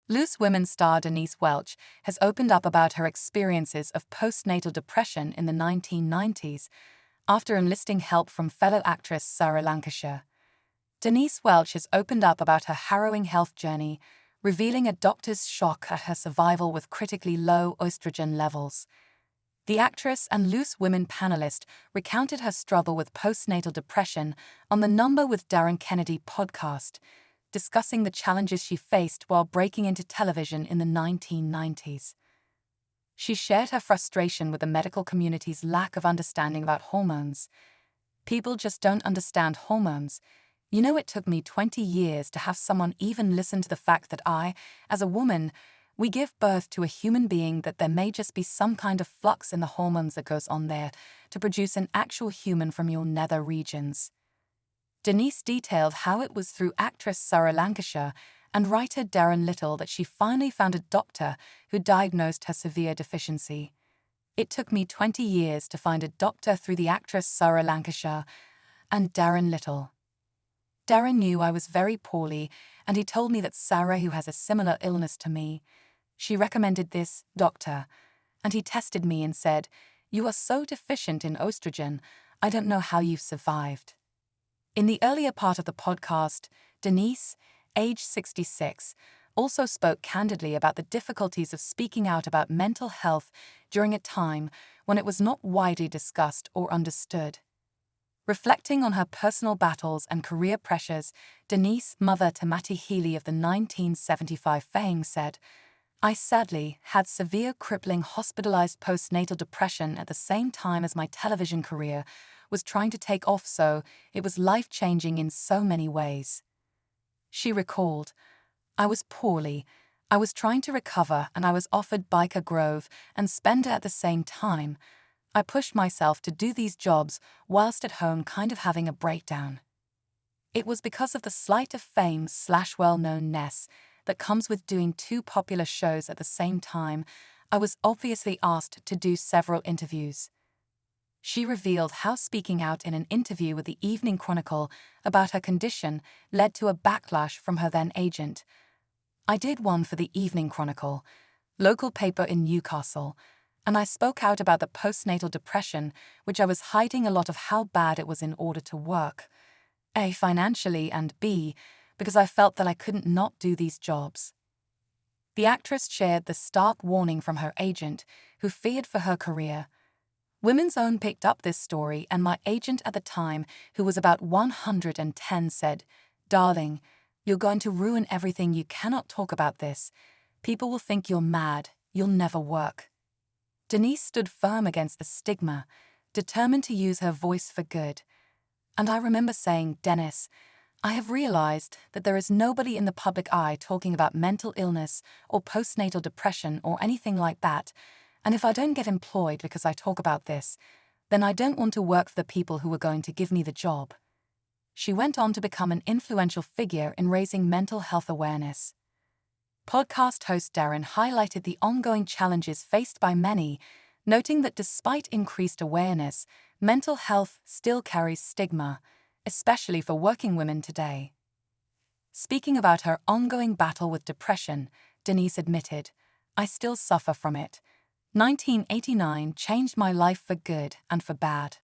Loose Women star Denise Welch has opened up about her experiences of postnatal depression in the 1990s after enlisting help from fellow actress Sarah Lancashire. Denise Welch has opened up about her harrowing health journey, revealing a doctor's shock at her survival with critically low estrogen levels. The actress and Loose Women panelist recounted her struggle with postnatal depression on the Number with Darren Kennedy podcast, discussing the challenges she faced while breaking into television in the 1990s. She shared her frustration with the medical community's lack of understanding about hormones. People just don't understand hormones. You know, it took me 20 years to have someone even listen to the fact that I, as a woman, we give birth to a human being, that there may just be some kind of flux in the hormones that goes on there to produce an actual human from your nether regions. Denise detailed how it was through actress Sarah Lancashire and writer Darren Little that she finally found a doctor who diagnosed her severe deficiency. It took me 20 years to find a doctor through the actress Sarah Lancashire and Darren Little. Darren knew I was very poorly, and he told me that Sarah, who has a similar illness to me, she recommended this doctor, and he tested me and said, "You are so deficient in estrogen, I don't know how you've survived." In the earlier part of the podcast, Denise, age 66, also spoke candidly about the difficulties of speaking out about mental health during a time when it was not widely discussed or understood. Reflecting on her personal battles and career pressures, Denise, mother to Matty Healy of the 1975 fame, said, "I sadly had severe crippling hospitalized postnatal depression at the same time as my television career was trying to take off, so it was life-changing in so many ways." She recalled, "I was poorly, I was trying to recover, and I was offered Biker Grove and Spender at the same time. I pushed myself to do these jobs whilst at home kind of having a breakdown. It was because of the sleight of fame/well-known-ness that comes with doing two popular shows at the same time. I was obviously asked to do several interviews." She revealed how speaking out in an interview with the Evening Chronicle about her condition led to a backlash from her then agent. "I did one for the Evening Chronicle, local paper in Newcastle, and I spoke out about the postnatal depression, which I was hiding a lot of how bad it was in order to work, A, financially, and B, because I felt that I couldn't not do these jobs." The actress shared the stark warning from her agent, who feared for her career. Women's Own picked up this story, and my agent at the time, who was about 110, said, "Darling, you're going to ruin everything. You cannot talk about this. People will think you're mad. You'll never work." Denise stood firm against the stigma, determined to use her voice for good. And I remember saying, "Dennis, I have realized that there is nobody in the public eye talking about mental illness or postnatal depression or anything like that, and if I don't get employed because I talk about this, then I don't want to work for the people who are going to give me the job." She went on to become an influential figure in raising mental health awareness. Podcast host Darren highlighted the ongoing challenges faced by many, noting that despite increased awareness, mental health still carries stigma, especially for working women today. Speaking about her ongoing battle with depression, Denise admitted, "I still suffer from it. 1989 changed my life for good and for bad.